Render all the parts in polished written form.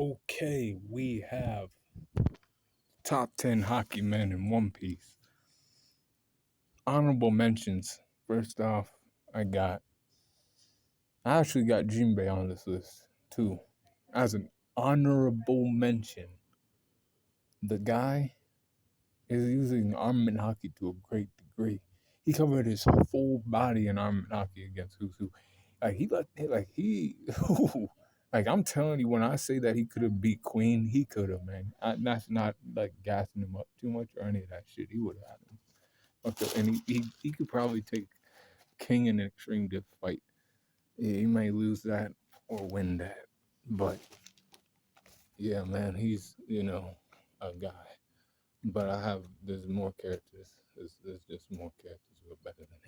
Okay, we have top 10 hockey men in One Piece. Honorable mentions. First off, I actually got Jinbe on this list too. As an honorable mention, the guy is using armament hockey to a great degree. He covered his full body in armament hockey against Husu. Like I'm telling you, when I say that he could have beat Queen, he could have, man. That's not like gassing him up too much or any of that shit. He would have had him. Okay, and he could probably take King in an extreme diff fight. Yeah, he may lose that or win that, but yeah, man, he's a guy. But there's more characters. There's just more characters who are better than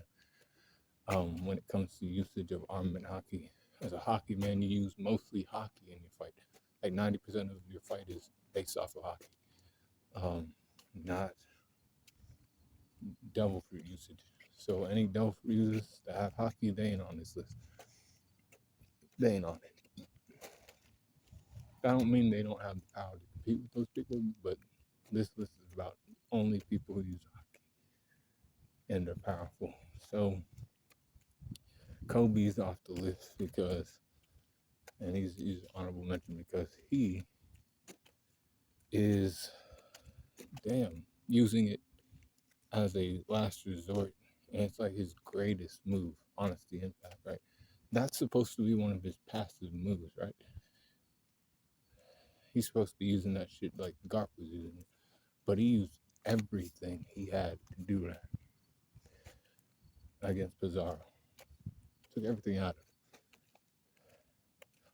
him. When it comes to usage of armament hockey, as a hockey man, you use mostly hockey in your fight. Like 90% of your fight is based off of hockey, not devil fruit usage. So any devil fruit users that have hockey, they ain't on this list. They ain't on it. I don't mean they don't have the power to compete with those people, but this list is about only people who use hockey and they're powerful. So Kobe's off the list and he's honorable mention because he is using it as a last resort, and it's like his greatest move, honesty impact, right? That's supposed to be one of his passive moves, right? He's supposed to be using that shit like Garp was using it, but he used everything he had to do that against Pizarro. Took everything out of it.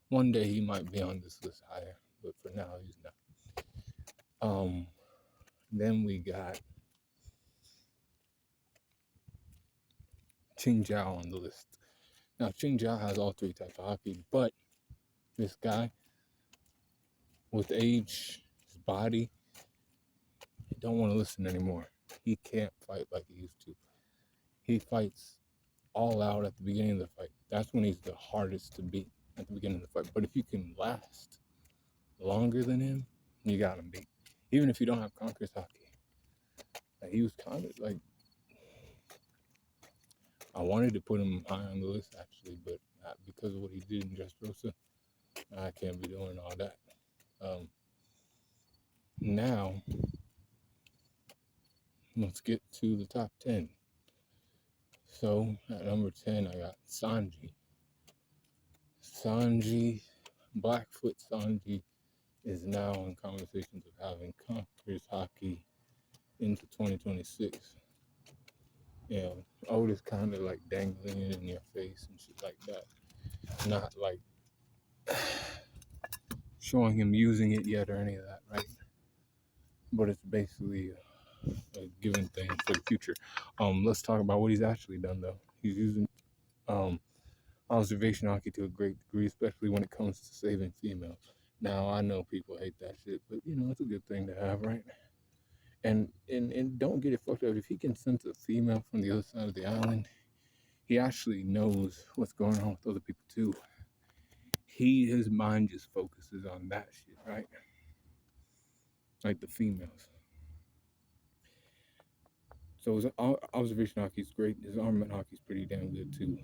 One day he might be on this list higher, but for now he's not. Then we got Chinjao on the list. Now Chinjao has all three types of hockey, but this guy, with age, his body, he don't want to listen anymore. He can't fight like he used to. He fights all out at the beginning of the fight. That's when he's the hardest to beat, at the beginning of the fight. But if you can last longer than him, you got him beat. Even if you don't have Conqueror's hockey. Like, he was kind of like, I wanted to put him high on the list actually, but not because of what he did in Dressrosa. I can't be doing all that. Now, let's get to the top 10. So, at number 10, I got Sanji. Blackfoot Sanji is now in conversations of having Conqueror's hockey into 2026. You know, Otis kind of like dangling it in your face and shit like that. Not like showing him using it yet or any of that, right? But it's basically a given thing for the future. Let's talk about what he's actually done though. He's using observation hockey to a great degree, especially when it comes to saving females. Now I know people hate that shit, but it's a good thing to have, right? And don't get it fucked up. If he can sense a female from the other side of the island, he actually knows what's going on with other people too. His mind just focuses on that shit, right? Like the females. So his observation hockey is great. His armament hockey is pretty damn good too.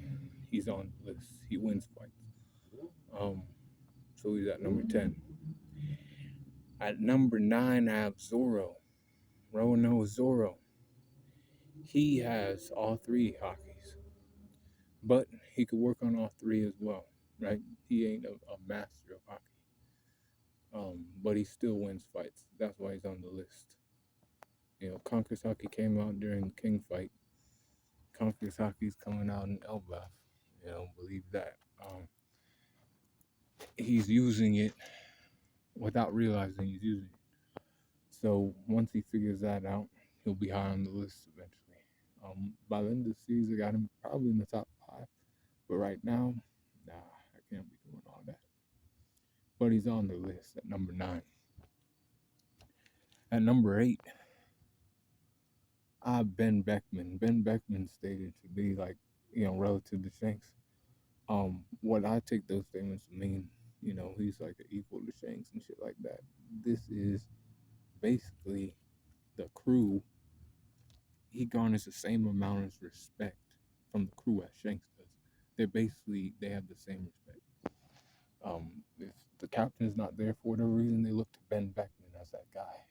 He's on the list. He wins fights. So he's at number 10. At number 9, I have Zoro. Roanoke Zoro. He has all three hockeys, but he could work on all three as well, right? He ain't a master of hockey, but he still wins fights. That's why he's on the list. Conqueror's hockey came out during the King fight. Conqueror's hockey's coming out in Elbaf. Believe that. He's using it without realizing he's using it. So once he figures that out, he'll be high on the list eventually. By the end of the season, I got him probably in the top 5. But right now, nah, I can't be doing all that. But he's on the list at number 9. At number 8, I have Ben Beckman. Ben Beckman stated to be like, relative to Shanks. What I take those statements to mean He's like an equal to Shanks and shit like that. This is basically the crew. He garners the same amount of respect from the crew as Shanks does. They have the same respect. If the captain's not there for whatever reason, they look to Ben Beckman as that guy.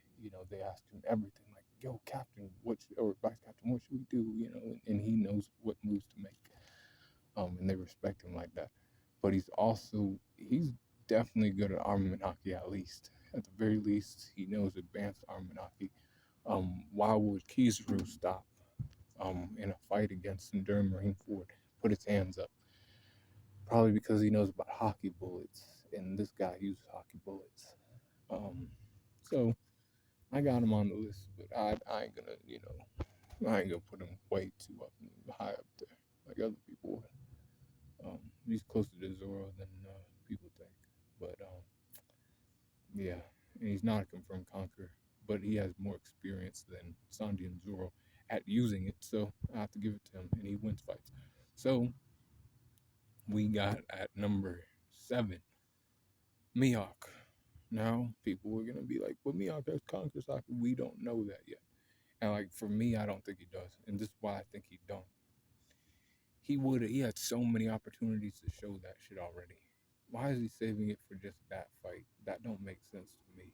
They ask him everything like, "Yo, Captain, or Vice Captain, what should we do?" And he knows what moves to make. And they respect him like that. But he's definitely good at armament haki at least. At the very least, he knows advanced armament haki. Why would Kizaru stop in a fight against Enduring Marineford, put his hands up? Probably because he knows about hockey bullets, and this guy uses hockey bullets. So I got him on the list, but I ain't gonna, I ain't gonna put him way too high up there like other people would. He's closer to Zoro than people think, but yeah, and he's not a confirmed conqueror, but he has more experience than Sanji and Zoro at using it, so I have to give it to him, and he wins fights. So we got at number 7, Mihawk. Now people were gonna be like, "But Mihawk has conquered Saki." We don't know that yet, and like for me, I don't think he does, and this is why I think he don't. He had so many opportunities to show that shit already. Why is he saving it for just that fight? That don't make sense to me.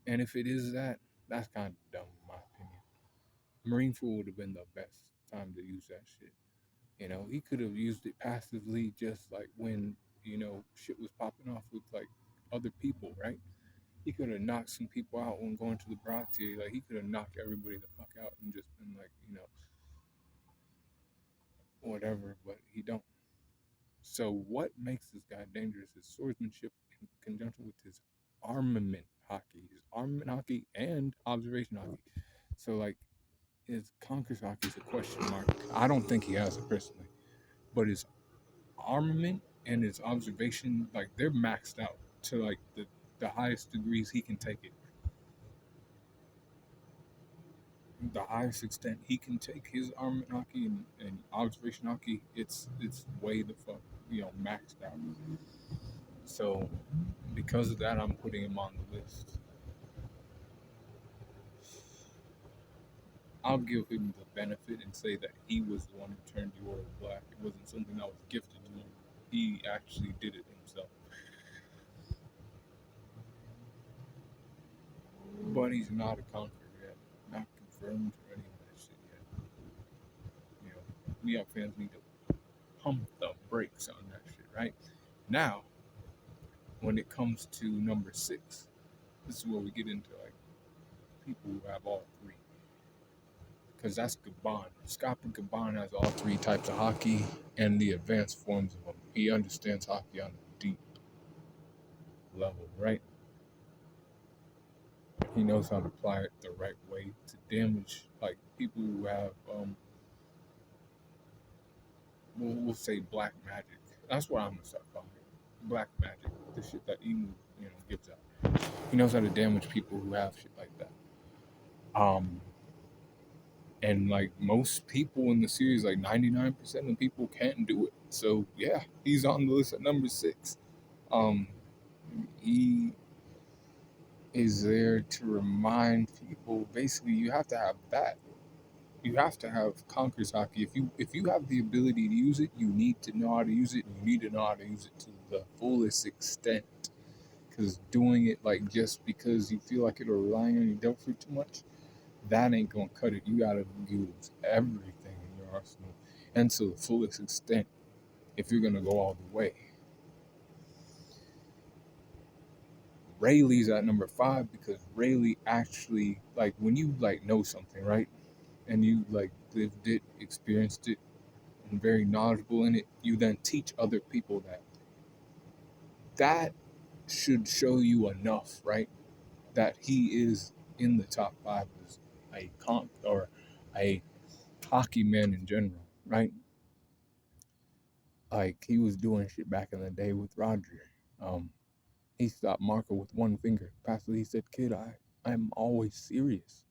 And if it is that, that's kind of dumb in my opinion. Marineford would have been the best time to use that shit. He could have used it passively just like when, shit was popping off with like other people, right? He could have knocked some people out when going to the Brontier. Like he could have knocked everybody the fuck out and just been like, whatever, but he don't. So what makes this guy dangerous is swordsmanship in conjunction with his armament hockey and observation hockey. So like his conquer hockey is a question mark. I don't think he has it personally, but his armament and his observation, like they're maxed out to like the highest degrees he can take it. The highest extent he can take his armament hockey and observation hockey, it's way the fuck maxed out. So because of that, I'm putting him on the list. I'll give him the benefit and say that he was the one who turned the order black. It wasn't something that was gifted to him. He actually did it himself. But he's not a conqueror yet. Not confirmed or any of that shit yet. We have fans need to pump the brakes on that shit, right? Now, when it comes to number 6, this is where we get into like people who have all three. Because that's Gaban. Scott Gaban has all three types of haki and the advanced forms of them. He understands haki on a deep level, right? He knows how to apply it the right way to damage like people who have we'll say black magic. That's what I'm gonna start calling it. Black magic. The shit that Emu, gives out. He knows how to damage people who have shit like that. Um and like most people in the series, like 99% of people can't do it. So yeah, he's on the list at number 6. Um he is there to remind people basically you have to have that. You have to have conquerors hockey. If you have the ability to use it, you need to know how to use it. And you need to know how to use it to the fullest extent. Because doing it like just because you feel like it'll rely on your devil fruit too much, that ain't gonna cut it. You gotta use everything in your arsenal and to the fullest extent if you're gonna go all the way. Rayleigh's at number 5 because Rayleigh actually like when you like know something, right? And you like lived it, experienced it, and very knowledgeable in it, you then teach other people that. That should show you enough, right? That he is in the top 5 as a or a hockey man in general, right? Like he was doing shit back in the day with Roger. He stopped Marco with one finger. Passively, he said, "Kid, I'm always serious."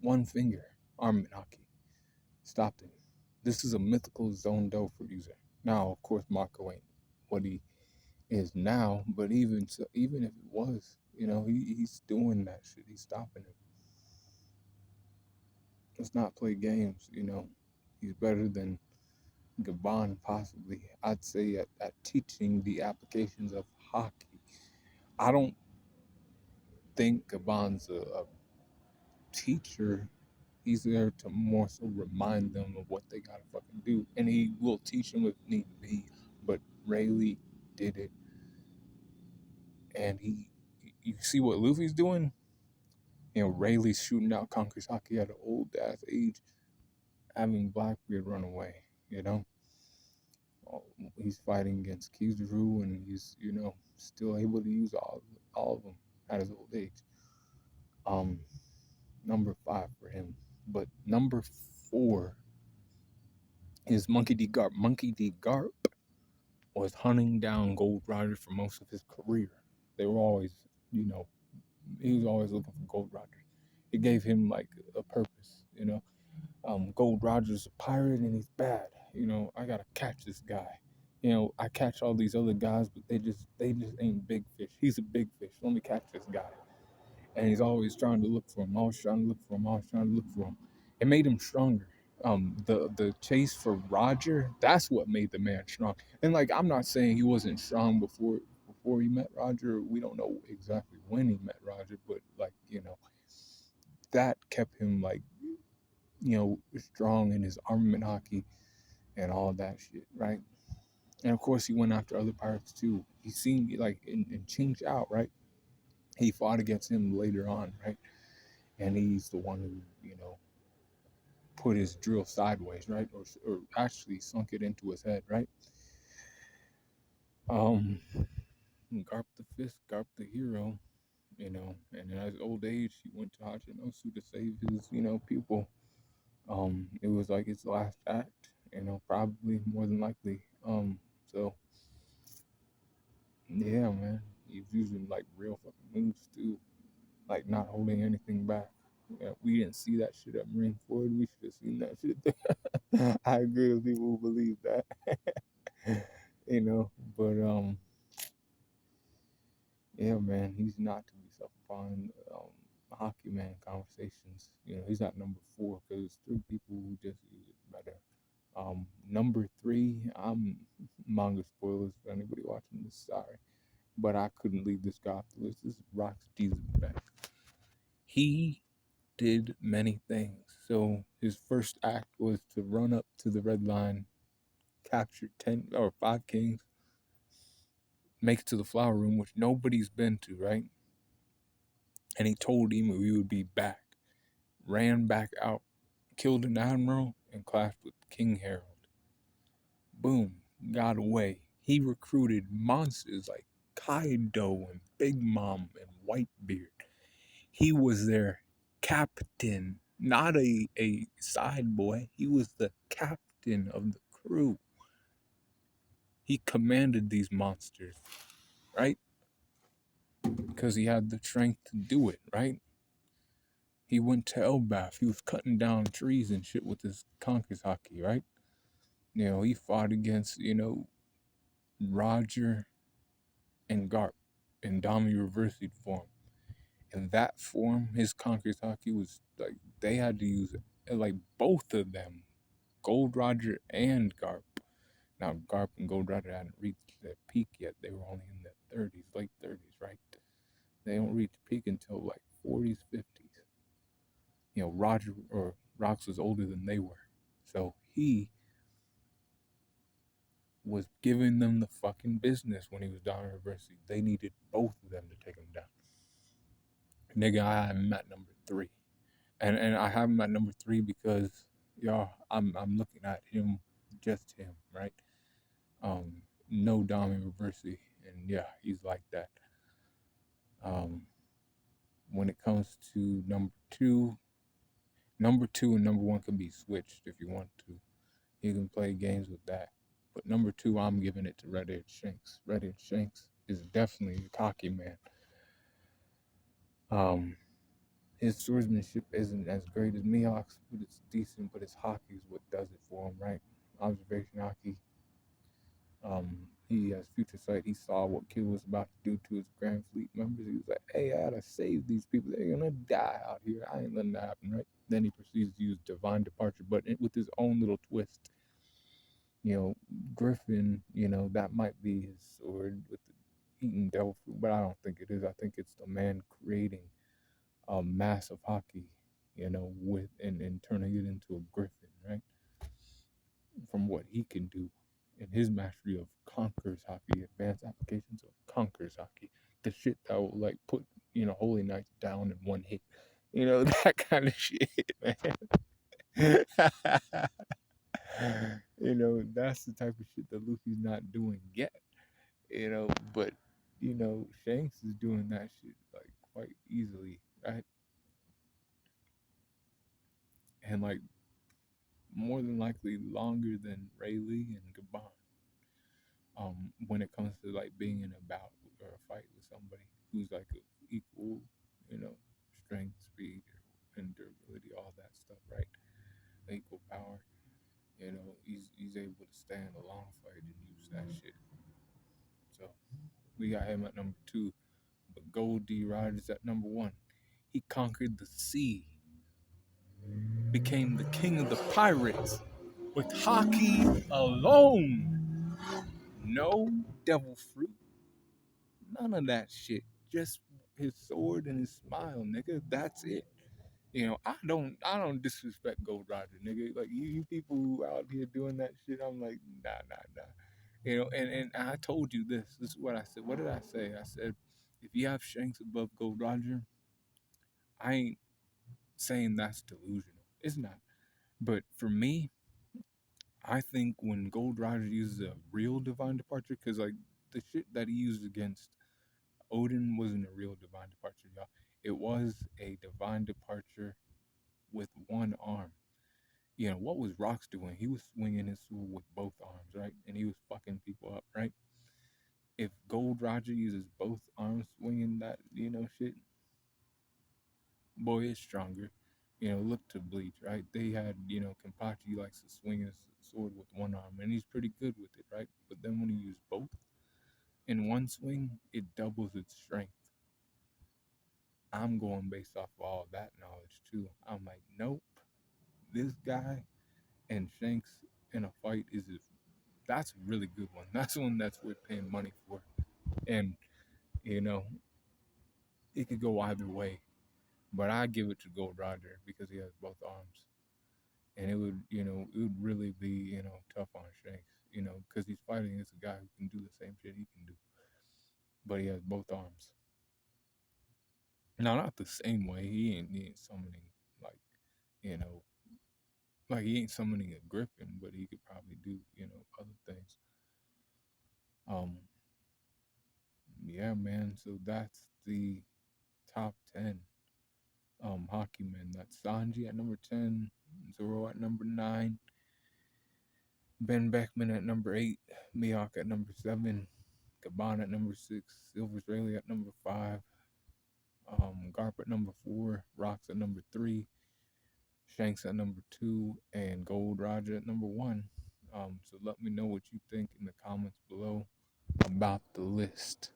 One finger, arm hockey. Stopped him. This is a mythical zone dough for user. Now, of course, Marco ain't what he is now. But even so, even if it was, he's doing that shit. He's stopping it. Let's not play games. He's better than Gaban, possibly. I'd say at teaching the applications of hockey. I don't think Gaban's a teacher. He's there to more so remind them of what they gotta fucking do, and he will teach them if need be. But Rayleigh did it, and you see what Luffy's doing. Rayleigh's shooting out Conqueror's Haki at an old ass age, having Blackbeard run away. You know, he's fighting against Kizaru, and he's still able to use all of them at his old age. Um, number 5 for him, but number 4 is Monkey D. Garp. Monkey D. Garp was hunting down Gold Roger for most of his career. They were always, he was always looking for Gold Roger. It gave him like a purpose. Gold Roger's a pirate and he's bad. I gotta catch this guy. I catch all these other guys, but they just ain't big fish. He's a big fish. Let me catch this guy. And he's always trying to look for him. Always trying to look for him. Always trying to look for him. It made him stronger. The chase for Roger, that's what made the man strong. And like, I'm not saying he wasn't strong before he met Roger. We don't know exactly when he met Roger, but like, that kept him like, strong in his armament hockey and all that shit, right? And of course, he went after other pirates too. He seemed like in Chinjao, right? He fought against him later on, right? And he's the one who, put his drill sideways, right? Or actually sunk it into his head, right? Um, Garp the Fist, Garp the hero, and in his old age, he went to Hachinosu to save his, pupil. It was like his last act, probably more than likely. So yeah, man, he's using like real fucking moves too, like not holding anything back. Yeah, we didn't see that shit at Marineford. We should have seen that shit. I agree with people who believe that. But yeah, man, he's not to be self-applying. Hakimen conversations. He's not number 4 because it's 3 people who just use it better. Number 3, I'm manga spoilers for anybody watching this. Sorry, but I couldn't leave this guy off the list. This is Rock's Jesus Beck. He did many things. So his first act was to run up to the red line, capture 10 or 5 kings, make it to the flower room, which nobody's been to, right? And he told Emu he would be back. Ran back out, killed an admiral, and clashed with King Harold. Boom, got away. He recruited monsters like Kaido and Big Mom and Whitebeard. He was their captain, not a side boy. He was the captain of the crew. He commanded these monsters, right? Because he had the strength to do it, right? He went to Elbaf. He was cutting down trees and shit with his conqueror's haki, right? He fought against, Roger and Garp in Dami Reversing form. In that form, his conqueror's haki was like, they had to use like both of them, Gold Roger and Garp. Now, Garp and Gold Roger hadn't reached their peak yet. They were only in their 30s, late 30s, right? They don't reach peak until like 40s, 50s. Roger or Rox was older than they were. So he was giving them the fucking business when he was down in University. They needed both of them to take him down. Nigga, I have him at number 3. And I have him at number 3 because y'all, I'm looking at him, just him, right? No Dami Reversi, and yeah, he's like that. When it comes to number two and number 1 can be switched if you want to. You can play games with that. But number 2, I'm giving it to Red-Eared Shanks. Red-Eared Shanks is definitely a cocky man. His swordsmanship isn't as great as Mihawk's, but it's decent. But his haki is what does it for him, right? Observation haki. He has future sight. He saw what Kid was about to do to his Grand Fleet members. He was like, "Hey, I gotta save these people. They're gonna die out here. I ain't letting that happen, right?" Then he proceeds to use divine departure, but with his own little twist. You know, Griffin. You know, that might be his sword with the eating devil fruit, but I don't think it is. I think it's the man creating a massive haki. You know, with and turning it into a griffin, right? From what he can do in his mastery of Conqueror's Haki, advanced applications of Conqueror's Haki, the shit that will like put Holy Knights down in one hit, that kind of shit, man. That's the type of shit that Luffy's not doing yet, but Shanks is doing that shit like quite easily, right? And like more than likely longer than Rayleigh and Gaban. When it comes to like being in a bout or a fight with somebody who's like a equal, you know, strength, speed, and durability, all that stuff, right? Equal power. He's able to stand a long fight and use that shit. So we got him at number 2, but Gold D Rogers at number 1. He conquered the sea, became the king of the pirates with haki alone. No devil fruit, none of that shit. Just his sword and his smile, nigga. That's it. I don't disrespect Gold Roger, nigga. Like you people who out here doing that shit, I'm like, nah. And I told you this. This is what I said. What did I say? I said, if you have Shanks above Gold Roger, I ain't saying that's delusional. It's not. But for me, I think when Gold Roger uses a real divine departure, because like the shit that he used against Odin wasn't a real divine departure, y'all. It was a divine departure with one arm. What was Rox doing? He was swinging his sword with both arms, right? And he was fucking people up, right? If Gold Roger uses both arms swinging that, shit, boy, it's stronger. Look to Bleach, right? They had, Kenpachi likes to swing his sword with one arm, and he's pretty good with it, right? But then when he uses both in one swing, it doubles its strength. I'm going based off of all that knowledge too. I'm like, nope, this guy and Shanks in a fight that's a really good one. That's one that's worth paying money for. And you know, it could go either way. But I give it to Gold Roger because he has both arms. And it would really be, tough on Shanks, because he's fighting against a guy who can do the same shit he can do. But he has both arms. Now, not the same way. He ain't summoning, like, you know, like he ain't summoning a griffin, but he could probably do, other things. Um, yeah, man. So that's the top 10 Hakimen. That's Sanji at number 10, Zoro at number 9, Ben Beckman at number 8, Mihawk at number 7, Gaban at number 6, Silver's Rayleigh at number 5, Garp at number 4, Rocks at number 3, Shanks at number 2, and Gold Roger at number 1. So let me know what you think in the comments below about the list.